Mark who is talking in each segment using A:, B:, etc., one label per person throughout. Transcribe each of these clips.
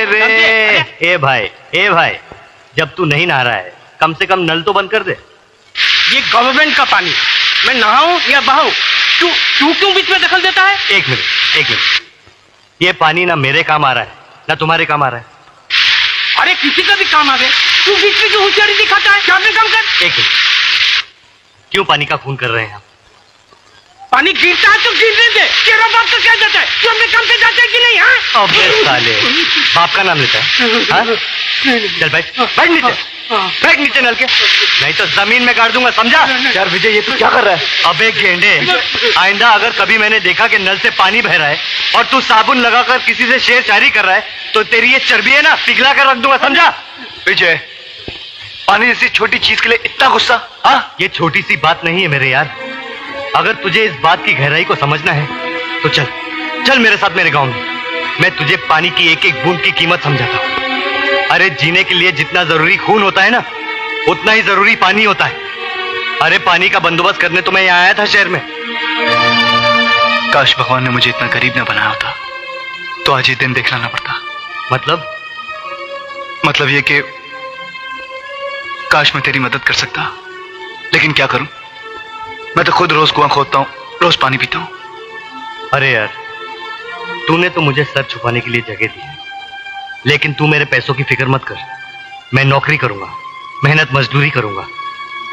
A: रे। ए भाई, जब तू नहीं नहा रहा है कम से कम नल तो बंद कर दे।
B: ये गवर्नमेंट का पानी, मैं नहाऊं या बहाऊं? तू क्यों बीच में दखल देता है?
A: एक मिनट, ये पानी ना मेरे काम आ रहा है ना तुम्हारे काम आ रहा है।
B: अरे किसी का भी काम आ गए, तू बीच में जो होशियारी दिखाता है, क्या काम कर।
A: एक मिनट, क्यों पानी का खून कर रहे हैं आप?
B: पानी गिरता है तो गिरने दे, तेरा बाप तो क्या जाता है, तू अपने काम पे जाता है कि नहीं? हाँ,
A: अबे साले, बाप का नाम लेता है हाँ? चल बैठ नीचे नल के, नहीं तो जमीन में गाड़ दूंगा, समझा?
C: यार विजय, ये तू क्या कर रहा है?
A: अबे गेंडे, आइंदा अगर कभी मैंने देखा कि नल से पानी बह रहा है और तू साबुन लगाकर किसी से शेरशायरी कर रहा है तो तेरी ये चर्बी है ना पिघला कर रख दूंगा, समझा?
C: विजय, पानी जैसी छोटी चीज के लिए इतना गुस्सा? हाँ,
A: ये छोटी सी बात नहीं है मेरे यार। अगर तुझे इस बात की गहराई को समझना है तो चल मेरे साथ मेरे गांव में। मैं तुझे पानी की एक एक बूंद की कीमत समझाता हूं। अरे जीने के लिए जितना जरूरी खून होता है ना, उतना ही जरूरी पानी होता है। अरे पानी का बंदोबस्त करने तो मैं यहाँ आया था शहर में।
C: काश भगवान ने मुझे इतना गरीब न बनाया होता तो आज ये दिन देखना ना पड़ता। मतलब ये कि काश मैं तेरी मदद कर सकता, लेकिन क्या करूं, मैं तो खुद रोज कुआं खोदता हूं, रोज पानी पीता हूं।
A: अरे यार, तूने तो मुझे सर छुपाने के लिए जगह दी है, लेकिन तू मेरे पैसों की फिक्र मत कर। मैं नौकरी करूंगा, मेहनत मजदूरी करूंगा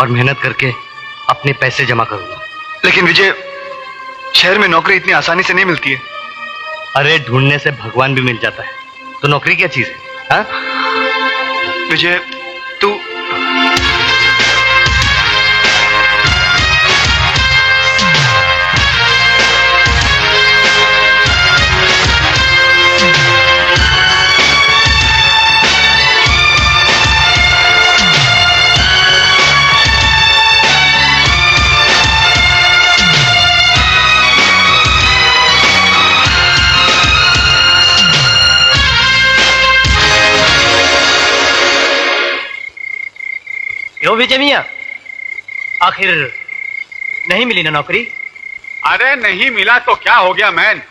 A: और मेहनत करके अपने पैसे जमा करूंगा।
C: लेकिन विजय, शहर में नौकरी इतनी आसानी से नहीं मिलती है।
A: अरे ढूंढने से भगवान भी मिल जाता है, तो नौकरी क्या चीज है? हाँ?
C: विजय, तू
B: क्यों विजय मियां, आखिर नहीं मिली ना नौकरी?
D: अरे नहीं मिला तो क्या हो गया मैन,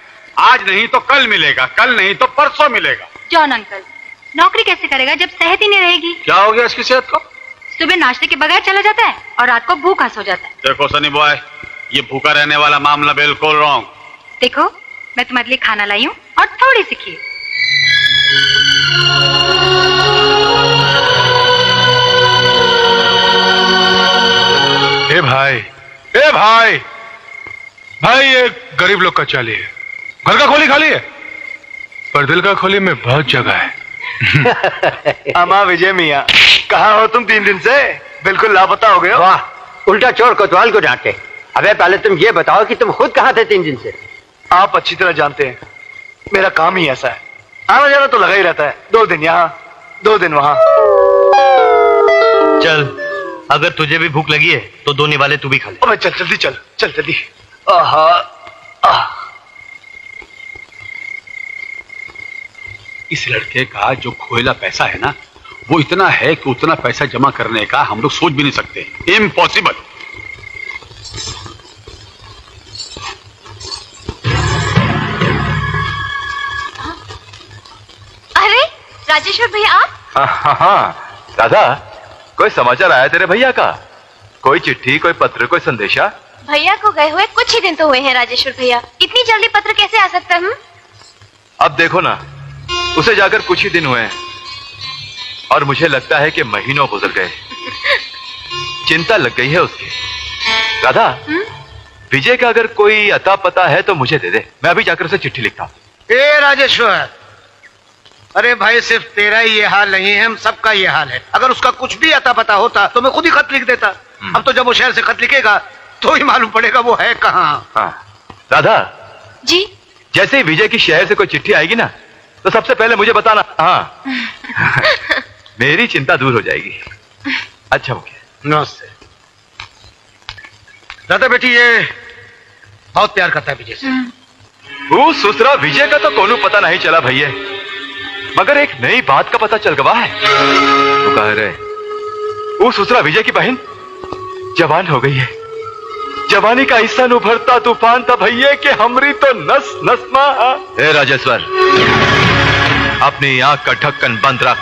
D: आज नहीं तो कल मिलेगा, कल नहीं तो परसों मिलेगा।
E: जॉन अंकल, नौकरी कैसे करेगा जब सेहत ही नहीं रहेगी?
D: क्या हो गया इसकी सेहत को?
E: सुबह नाश्ते के बगैर चला जाता है और रात को भूखा सो जाता है।
D: देखो सनी बॉय, ये भूखा रहने वाला मामला बिल्कुल रॉन्ग।
E: देखो, मैं तुम्हारे लिए खाना लाई हूँ और थोड़ी सी खीर।
F: ए भाई, भाई ये गरीब लोग का चाली है। घर का खोली खाली है पर दिल का खोली में बहुत जगह है।
C: अमा विजय मियां, कहाँ हो तुम 3 दिन से? बिल्कुल लापता हो गए हो।
G: वाह, उल्टा चोर कोतवाल को डांटे। अबे पहले तुम ये बताओ कि तुम खुद कहाँ थे 3 दिन से?
C: आप अच्छी तरह जानते हैं, मेरा काम ही ऐसा है, आना जाना तो लगा ही रहता है। 2 दिन यहाँ, 2 दिन वहाँ।
A: चल, अगर तुझे भी भूख लगी है तो 2 निवाले तू भी खा ले।
C: अबे चल जल्दी, चल जल्दी। आहा,
D: इस लड़के का जो खोएला पैसा है ना, वो इतना है कि उतना पैसा जमा करने का हम लोग सोच भी नहीं सकते। इम्पॉसिबल।
E: अरे राजेश्वर भैया, आप?
H: हाँ दादा, कोई समाचार आया तेरे भैया का? कोई चिट्ठी, कोई पत्र, कोई संदेशा?
E: भैया को गए हुए कुछ ही दिन तो हुए हैं राजेश्वर भैया, इतनी जल्दी पत्र कैसे आ सकता है?
H: अब देखो ना, उसे जाकर कुछ ही दिन हुए हैं और मुझे लगता है कि महीनों गुजर गए। चिंता लग गई है उसकी। राधा, विजय का अगर कोई अता पता है तो मुझे दे दे, मैं अभी जाकर उसे चिट्ठी लिखता हूं।
B: ए राजेश्वर, अरे भाई सिर्फ तेरा ही ये हाल नहीं है, हम सबका ये हाल है। अगर उसका कुछ भी अता पता होता तो मैं खुद ही खत लिख देता। अब तो जब वो शहर से खत लिखेगा तो ही मालूम पड़ेगा वो है कहाँ।
H: हाँ राधा
E: जी,
H: जैसे ही विजय की शहर से कोई चिट्ठी आएगी ना तो सबसे पहले मुझे बताना। हाँ मेरी चिंता दूर हो जाएगी। अच्छा मुखिया।
B: नमस्ते। दादा बेटी ये बहुत प्यार करता है विजय से।
H: वो सुसरा विजय का तो कोनो पता नहीं चला भैया, मगर एक नई बात का पता चल गवा है। तो कह रहे वो सुसरा विजय की बहन जवान हो गई है। जवानी का हिस्सा उभरता तूफान था भैया कि हमरी तो नस नस मा। हे राजेश्वर, अपनी आंख का ढक्कन बंद रख।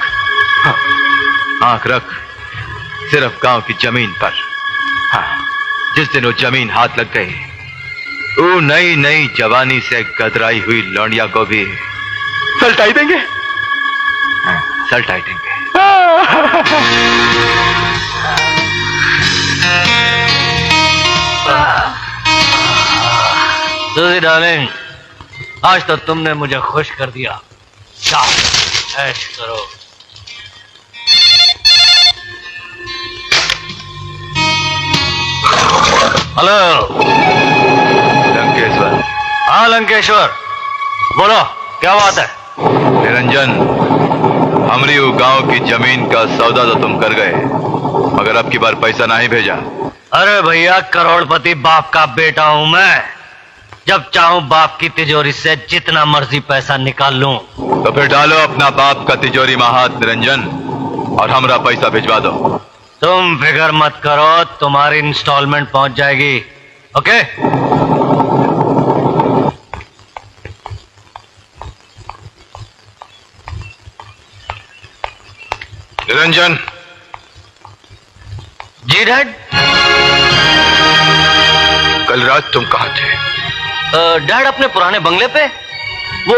H: हाँ, आंख रख सिर्फ गांव की जमीन पर। हाँ, जिस दिन वो जमीन हाथ लग गई, वो नई नई जवानी से गदराई हुई लौंडिया को भी सलटाई देंगे। हाँ, सलटाई देंगे।
A: सूजी डार्लिंग, आज तो तुमने मुझे खुश कर दिया। जाओ ऐश करो। हेलो
H: लंकेश्वर।
A: हाँ लंकेश्वर, बोलो क्या बात है?
H: निरंजन, हमरी वो गांव की जमीन का सौदा तो तुम कर गए, मगर अब की बार पैसा नहीं भेजा।
A: अरे भैया, करोड़पति बाप का बेटा हूं मैं। जब चाहूं बाप की तिजोरी से जितना मर्जी पैसा निकाल लूं।
H: तो फिर डालो अपना बाप का तिजोरी में हाथ निरंजन, और हमरा पैसा भिजवा दो।
A: तुम फिक्र मत करो, तुम्हारी इंस्टॉलमेंट पहुंच जाएगी। ओके?
F: निरंजन।
A: जी डैड।
F: कल रात तुम कहाँ थे?
A: डैड अपने पुराने बंगले पे। वो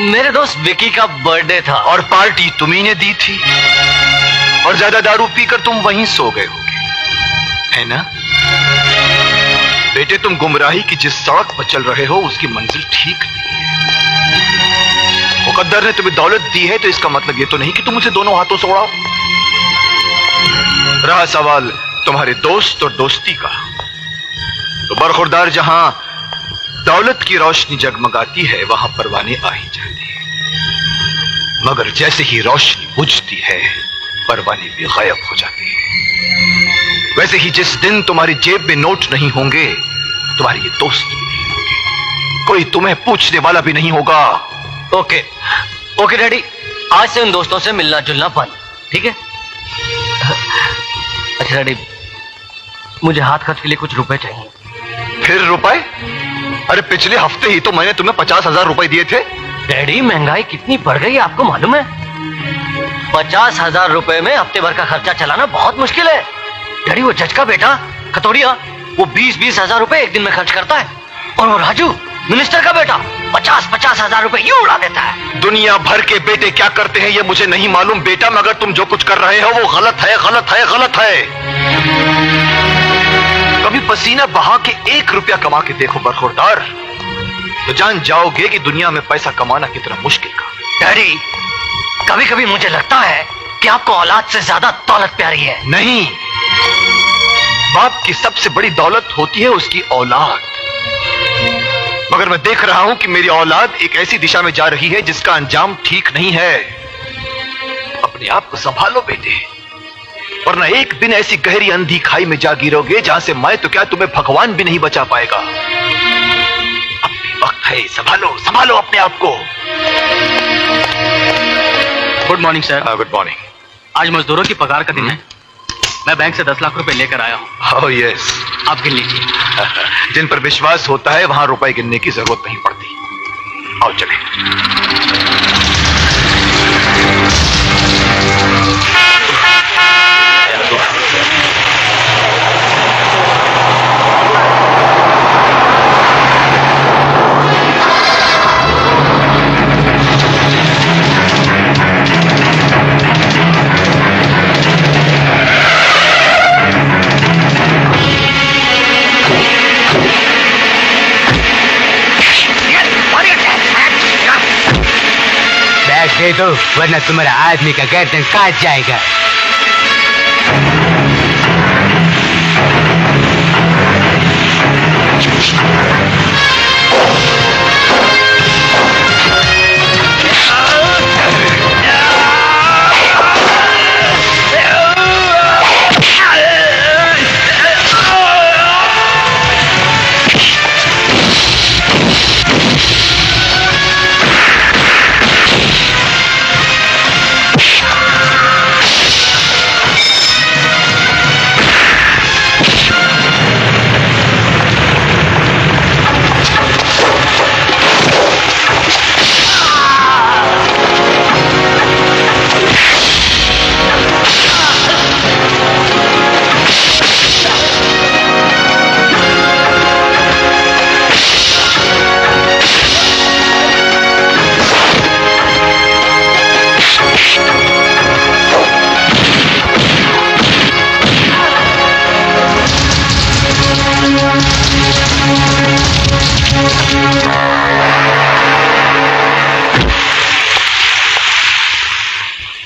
A: मेरे दोस्त विकी का बर्थडे था।
C: और पार्टी तुम्ही ने दी थी, और ज्यादा दारू पीकर तुम वहीं सो गए होगे, है ना? बेटे, तुम गुमराही की जिस सड़क पर चल रहे हो उसकी मंजिल ठीक नहीं है। मुकद्दर ने तुम्हें दौलत दी है तो इसका मतलब ये तो नहीं कि तुम उसे दोनों हाथों से उड़ाओ। रहा सवाल तुम्हारे दोस्त और दोस्ती का, तो बरखुरदार जहां दौलत की रोशनी जगमगाती है वहां परवाने आ ही जाते हैं, मगर जैसे ही रोशनी बुझती है परवाने भी गायब हो जाते हैं। वैसे ही जिस दिन तुम्हारी जेब में नोट नहीं होंगे, तुम्हारे ये दोस्त भी नहीं होंगे, कोई तुम्हें पूछने वाला भी नहीं होगा।
A: ओके ओके डैडी, आज से उन दोस्तों से मिलना जुलना बंद, ठीक है? अच्छा डैडी, मुझे हाथ खर्च के लिए कुछ रुपए चाहिए।
C: फिर रुपए? अरे पिछले हफ्ते ही तो मैंने तुम्हें 50,000 रुपए दिए थे।
A: डैडी, महंगाई कितनी बढ़ गई है आपको मालूम है? 50,000 रुपए में हफ्ते भर का खर्चा चलाना बहुत मुश्किल है। डैडी, वो जज का बेटा कतोड़िया, वो 20-20 हजार रुपए एक दिन में खर्च करता है, और वो राजू मिनिस्टर का बेटा 50-50 हजार रुपए यूं उड़ा देता है।
C: दुनिया भर के बेटे क्या करते हैं ये मुझे नहीं मालूम बेटा, मगर तुम जो कुछ कर रहे हो वो गलत है, गलत है, गलत है। कभी पसीना बहा के 1 रुपया कमा के देखो बरखुरदार, तो जान जाओगे कि दुनिया में पैसा कमाना कितना मुश्किल काम है।
A: डैडी, कभी कभी मुझे लगता है कि आपको औलाद से ज्यादा दौलत प्यारी है।
C: नहीं, बाप की सबसे बड़ी दौलत होती है उसकी औलाद, मगर मैं देख रहा हूं कि मेरी औलाद एक ऐसी दिशा में जा रही है जिसका अंजाम ठीक नहीं है। अपने आप को संभालो बेटे, वरना एक दिन ऐसी गहरी अंधी खाई में जा गिरोगे जहां से मैं तो क्या तुम्हें भगवान भी नहीं बचा पाएगा। अपनी वक्त है, संभालो संभालो अपने आप को।
I: Good morning sir.
C: Good morning.
I: आज मजदूरों की पगार का दिन है। मैं बैंक से 10 लाख रुपए लेकर आया हूँ।
C: ओह यस,
I: आप गिन लीजिए।
C: जिन पर विश्वास होता है वहां रुपए गिनने की जरूरत नहीं पड़ती। आओ चले।
G: दे दो, वरना तुम्हारा आदमी का गर्दन काट जाएगा।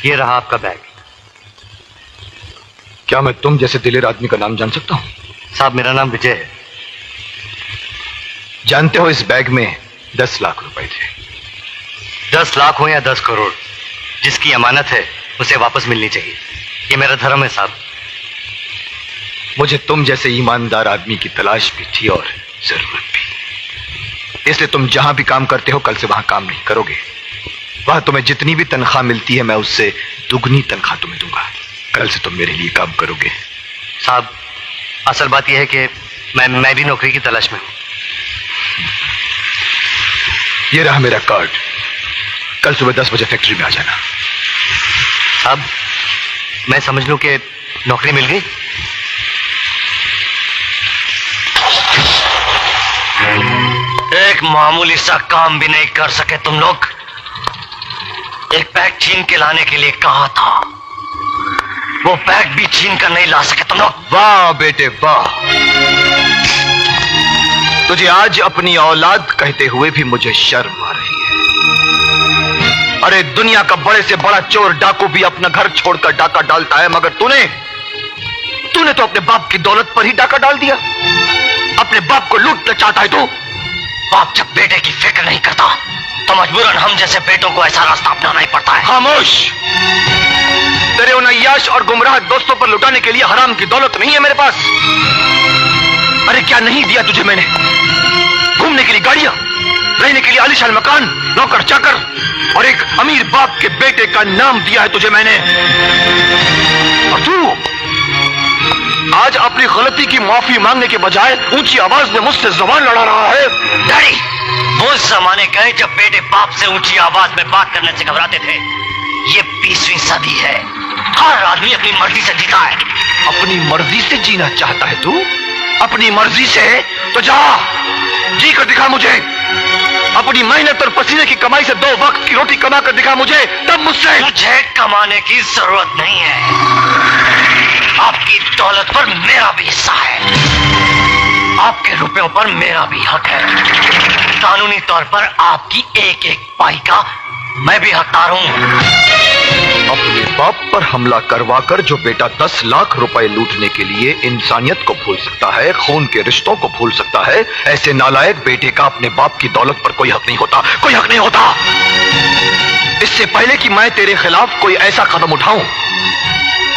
A: ये रहा आपका बैग।
C: क्या मैं तुम जैसे दिलेर आदमी का नाम जान सकता हूं?
A: साहब, मेरा नाम विजय है।
C: जानते हो इस बैग में 10 लाख रुपए थे।
A: 10 लाख हो या 10 करोड़, जिसकी अमानत है उसे वापस मिलनी चाहिए। ये मेरा धर्म है साहब।
C: मुझे तुम जैसे ईमानदार आदमी की तलाश भी थी और जरूरत भी। इसलिए तुम जहां भी काम करते हो कल से वहां काम नहीं करोगे। वहां तुम्हें जितनी भी तनख्वाह मिलती है मैं उससे दुगनी तनख्वाह तुम्हें दूंगा। कल से तुम मेरे लिए काम करोगे।
A: साहब, असल बात यह है कि मैं भी नौकरी की तलाश में हूं।
C: ये रहा मेरा कार्ड। कल सुबह 10 बजे फैक्ट्री में आ जाना।
A: साहब, मैं समझ लूं कि नौकरी मिल गई? एक मामूली सा काम भी नहीं कर सके तुम लोग। एक बैग छीन के लाने के लिए कहा था, वो बैग भी छीन कर नहीं ला सके तुम लोग।
C: वाह बेटे वाह, तुझे आज अपनी औलाद कहते हुए भी मुझे शर्म आ रही है। अरे दुनिया का बड़े से बड़ा चोर डाकू भी अपना घर छोड़कर डाका डालता है, मगर तूने तो अपने बाप की दौलत पर ही डाका डाल दिया। अपने बाप को लूटना चाहता है तू।
A: बाप जब बेटे की फिक्र नहीं करता तो मजबूरन हम जैसे बेटों को ऐसा रास्ता अपनाना ही पड़ता है।
C: खामोश। तेरे उन अय्याश और गुमराह दोस्तों पर लुटाने के लिए हराम की दौलत नहीं है मेरे पास। अरे क्या नहीं दिया तुझे मैंने? घूमने के लिए गाड़ियां, रहने के लिए आलीशान मकान, नौकर चाकर और एक अमीर बाप के बेटे का नाम दिया है तुझे मैंने। और तू आज अपनी गलती की माफी मांगने के बजाय ऊंची आवाज में मुझसे जबान लड़ा रहा है।
A: डैडी, वो जमाने गए जब बेटे बाप से ऊंची आवाज में बात करने से घबराते थे। ये 20वीं सदी है। हर आदमी अपनी मर्जी से जीता है।
C: अपनी मर्जी से जीना चाहता है तू? अपनी मर्जी से तो जा, जी कर दिखा मुझे। अपनी मेहनत और पसीने की कमाई से 2 वक्त की रोटी कमा कर दिखा मुझे, तब मुझसे।
A: मुझे कमाने की जरूरत नहीं है। आपकी दौलत पर मेरा भी हिस्सा है। आपके रुपयों पर मेरा भी हक है। कानूनी तौर पर आपकी एक एक पाई का मैं भी हकदार हूं।
C: अपने बाप पर हमला करवाकर जो बेटा 10 लाख रुपए लूटने के लिए इंसानियत को भूल सकता है, खून के रिश्तों को भूल सकता है, ऐसे नालायक बेटे का अपने बाप की दौलत पर कोई हक नहीं होता। कोई हक नहीं होता। इससे पहले कि मैं तेरे खिलाफ कोई ऐसा कदम उठाऊं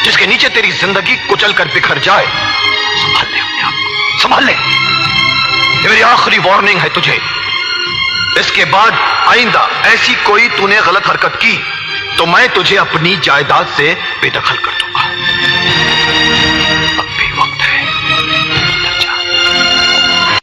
C: जिसके नीचे तेरी जिंदगी कुचल कर बिखर जाए, संभाल ले अपने आप को, संभाल ले। ये मेरी आखिरी वार्निंग है तुझे। इसके बाद आइंदा ऐसी कोई तूने गलत हरकत की तो मैं तुझे अपनी जायदाद से बेदखल कर दूंगा।